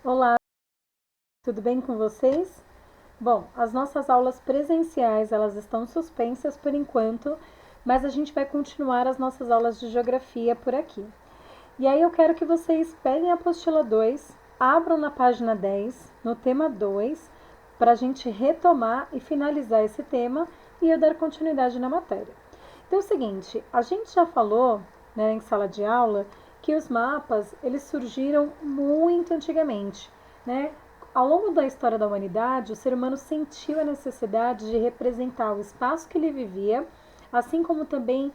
Olá, tudo bem com vocês? Bom, as nossas aulas presenciais, elas estão suspensas por enquanto, mas a gente vai continuar as nossas aulas de geografia por aqui. E aí eu quero que vocês peguem a apostila 2, abram na página 10, no tema 2, para a gente retomar e finalizar esse tema e eu dar continuidade na matéria. Então é o seguinte, a gente já falou, né, em sala de aula, que os mapas, eles surgiram muito antigamente, né? Ao longo da história da humanidade, o ser humano sentiu a necessidade de representar o espaço que ele vivia, assim como também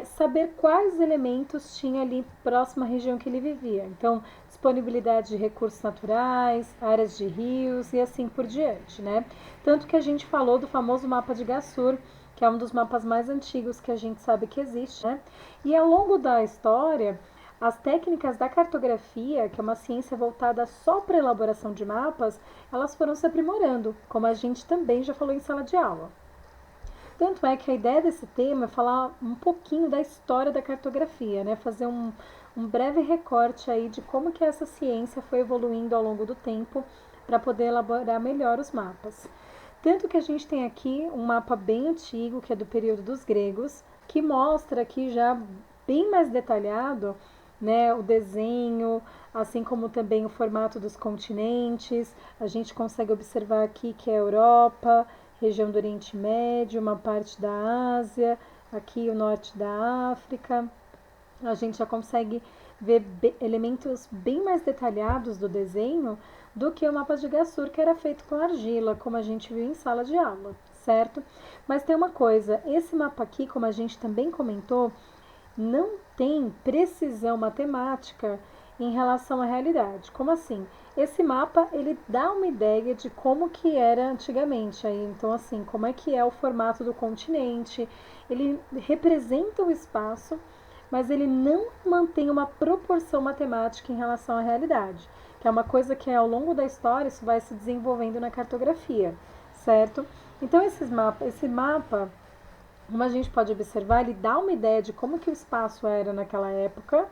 saber quais elementos tinha ali próximo à região que ele vivia. Então, disponibilidade de recursos naturais, áreas de rios e assim por diante, né? Tanto que a gente falou do famoso mapa de Gassur, que é um dos mapas mais antigos que a gente sabe que existe, né? E ao longo da história, as técnicas da cartografia, que é uma ciência voltada só para a elaboração de mapas, elas foram se aprimorando, como a gente também já falou em sala de aula. Tanto é que a ideia desse tema é falar um pouquinho da história da cartografia, né? Fazer um breve recorte aí de como que essa ciência foi evoluindo ao longo do tempo para poder elaborar melhor os mapas. Tanto que a gente tem aqui um mapa bem antigo, que é do período dos gregos, que mostra aqui já bem mais detalhado, né, o desenho, assim como também o formato dos continentes. A gente consegue observar aqui que é a Europa, região do Oriente Médio, uma parte da Ásia, aqui o norte da África. A gente já consegue ver elementos bem mais detalhados do desenho do que o mapa de Gassur, que era feito com argila, como a gente viu em sala de aula, certo? Mas tem uma coisa, esse mapa aqui, como a gente também comentou, não tem precisão matemática em relação à realidade. Como assim? Esse mapa ele dá uma ideia de como que era antigamente. Aí, então, assim, como é que é o formato do continente? Ele representa o espaço, mas ele não mantém uma proporção matemática em relação à realidade, que é uma coisa que ao longo da história isso vai se desenvolvendo na cartografia, certo? Então, esse mapa como a gente pode observar, ele dá uma ideia de como que o espaço era naquela época,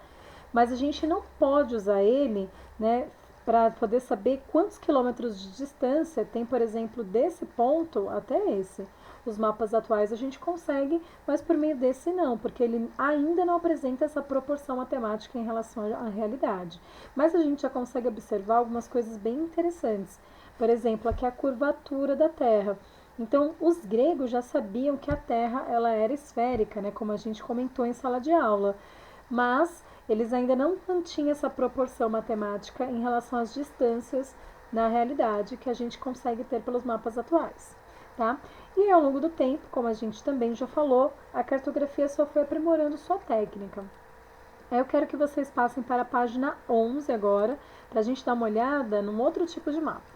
mas a gente não pode usar ele, né, para poder saber quantos quilômetros de distância tem, por exemplo, desse ponto até esse. Os mapas atuais a gente consegue, mas por meio desse não, porque ele ainda não apresenta essa proporção matemática em relação à realidade. Mas a gente já consegue observar algumas coisas bem interessantes. Por exemplo, aqui a curvatura da Terra. Então, os gregos já sabiam que a Terra ela era esférica, né, como a gente comentou em sala de aula, mas eles ainda não mantinham essa proporção matemática em relação às distâncias na realidade que a gente consegue ter pelos mapas atuais. Tá? E ao longo do tempo, como a gente também já falou, a cartografia só foi aprimorando sua técnica. Aí eu quero que vocês passem para a página 11 agora, para a gente dar uma olhada num outro tipo de mapa.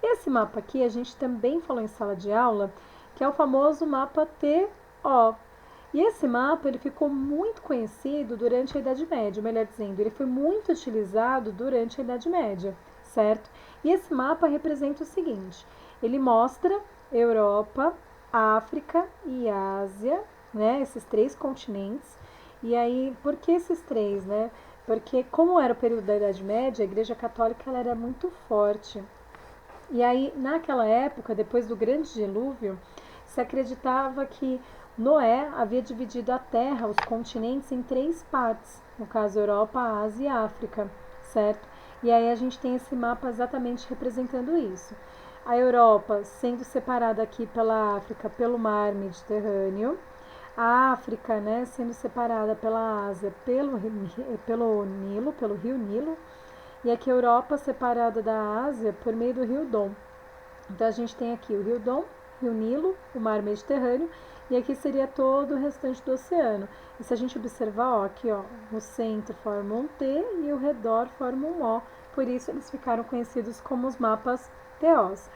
Esse mapa aqui a gente também falou em sala de aula, que é o famoso mapa TO. E esse mapa ele ficou muito conhecido durante a Idade Média, melhor dizendo, ele foi muito utilizado durante a Idade Média, certo? E esse mapa representa o seguinte: ele mostra Europa, África e Ásia, né? Esses três continentes. E aí, por que esses três, né? Porque como era o período da Idade Média, a Igreja Católica ela era muito forte. E aí, naquela época, depois do grande dilúvio, se acreditava que Noé havia dividido a Terra, os continentes, em três partes, no caso Europa, Ásia e África, certo? E aí a gente tem esse mapa exatamente representando isso. A Europa sendo separada aqui pela África pelo mar Mediterrâneo, a África, né, sendo separada pela Ásia pelo Nilo, pelo rio Nilo, e aqui a Europa separada da Ásia por meio do rio Dom. Então a gente tem aqui o rio Dom, rio Nilo, o mar Mediterrâneo e aqui seria todo o restante do oceano. E se a gente observar, ó, aqui ó, o centro forma um T e o redor forma um O, por isso eles ficaram conhecidos como os mapas TOs.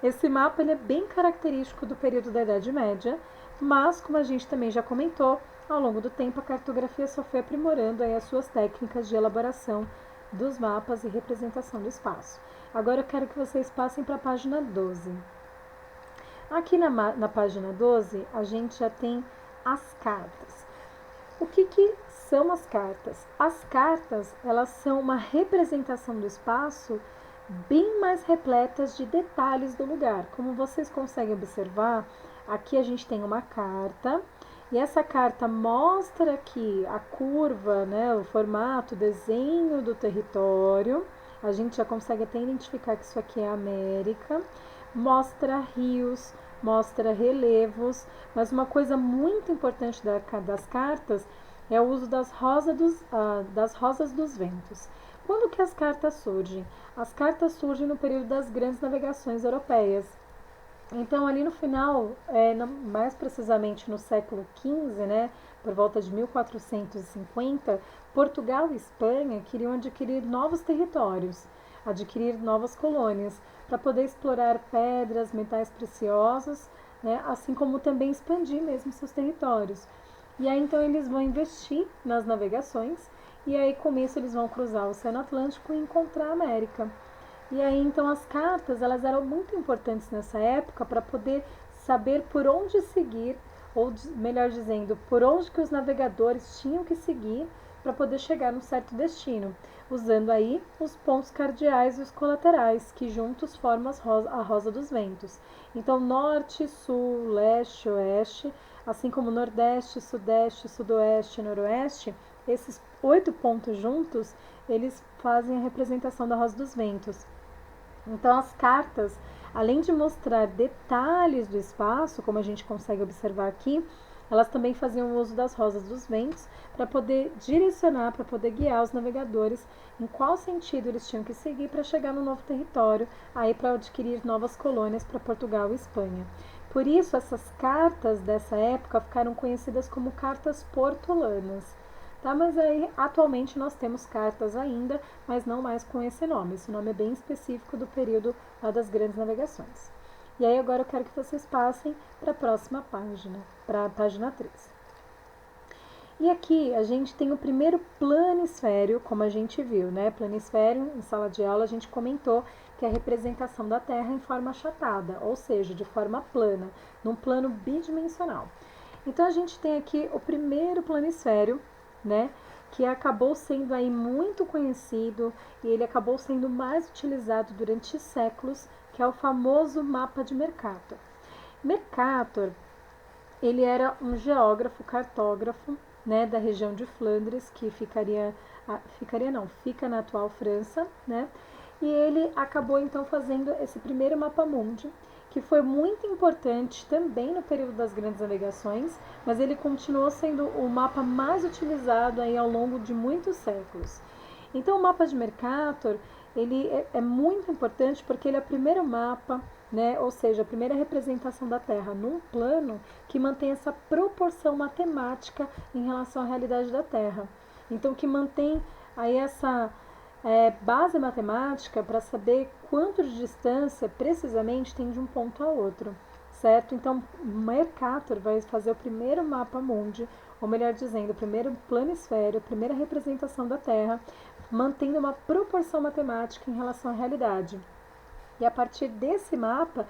Esse mapa ele é bem característico do período da Idade Média, mas como a gente também já comentou, ao longo do tempo a cartografia só foi aprimorando aí as suas técnicas de elaboração dos mapas e representação do espaço. Agora eu quero que vocês passem para a página 12. Aqui na página 12, a gente já tem as cartas. O que são as cartas? As cartas, elas são uma representação do espaço bem mais repletas de detalhes do lugar. Como vocês conseguem observar, aqui a gente tem uma carta e essa carta mostra aqui a curva, né, o formato, o desenho do território. A gente já consegue até identificar que isso aqui é a América. Mostra rios, mostra relevos, mas uma coisa muito importante das cartas é o uso das rosas dos ventos. Quando que as cartas surgem? As cartas surgem no período das grandes navegações europeias. Então, ali no final, mais precisamente no século XV, né, por volta de 1450, Portugal e Espanha queriam adquirir novos territórios, adquirir novas colônias, para poder explorar pedras, metais preciosos, né, assim como também expandir mesmo seus territórios. E aí então eles vão investir nas navegações e aí com isso eles vão cruzar o Oceano Atlântico e encontrar a América. E aí então as cartas, elas eram muito importantes nessa época para poder saber por onde seguir, ou melhor dizendo, por onde que os navegadores tinham que seguir para poder chegar num certo destino, usando aí os pontos cardeais e os colaterais, que juntos formam a rosa dos ventos. Então norte, sul, leste, oeste, assim como nordeste, sudeste, sudoeste e noroeste, esses 8 pontos juntos, eles fazem a representação da rosa dos ventos. Então, as cartas, além de mostrar detalhes do espaço, como a gente consegue observar aqui, elas também faziam uso das rosas dos ventos para poder direcionar, para poder guiar os navegadores em qual sentido eles tinham que seguir para chegar no novo território, aí para adquirir novas colônias para Portugal e Espanha. Por isso, essas cartas dessa época ficaram conhecidas como cartas portulanas. Tá, mas aí atualmente nós temos cartas ainda, mas não mais com esse nome. Esse nome é bem específico do período lá das grandes navegações. E aí agora eu quero que vocês passem para a próxima página, para a página 3. E aqui a gente tem o primeiro planisfério, como a gente viu, né? Planisfério, em sala de aula, a gente comentou que é a representação da Terra em forma achatada, ou seja, de forma plana, num plano bidimensional. Então a gente tem aqui o primeiro planisfério, né, que acabou sendo aí muito conhecido e ele acabou sendo mais utilizado durante séculos, que é o famoso mapa de Mercator. Mercator, ele era um geógrafo, cartógrafo, né, da região de Flandres, que fica na atual França, né, e ele acabou então fazendo esse primeiro mapa mundi, que foi muito importante também no período das grandes navegações, mas ele continuou sendo o mapa mais utilizado aí ao longo de muitos séculos. Então o mapa de Mercator, ele é muito importante porque ele é o primeiro mapa, né, ou seja, a primeira representação da Terra num plano que mantém essa proporção matemática em relação à realidade da Terra. Então que mantém aí essa base matemática para saber quanto de distância precisamente tem de um ponto a outro, certo? Então, Mercator vai fazer o primeiro mapa mundi, ou melhor dizendo, o primeiro planisfério, a primeira representação da Terra, mantendo uma proporção matemática em relação à realidade. E a partir desse mapa,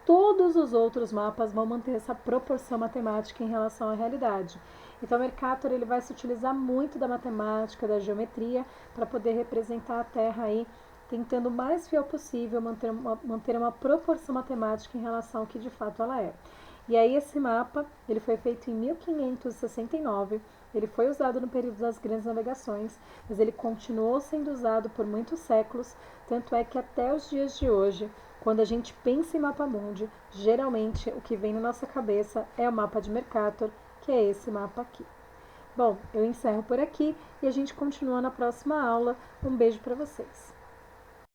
todos os outros mapas vão manter essa proporção matemática em relação à realidade. Então, Mercator ele vai se utilizar muito da matemática, da geometria, para poder representar a Terra aí, tentando o mais fiel possível manter uma proporção matemática em relação ao que de fato ela é. E aí esse mapa, ele foi feito em 1569, ele foi usado no período das grandes navegações, mas ele continuou sendo usado por muitos séculos, tanto é que até os dias de hoje, quando a gente pensa em mapa mundi, geralmente o que vem na nossa cabeça é o mapa de Mercator, que é esse mapa aqui. Bom, eu encerro por aqui e a gente continua na próxima aula. Um beijo para vocês.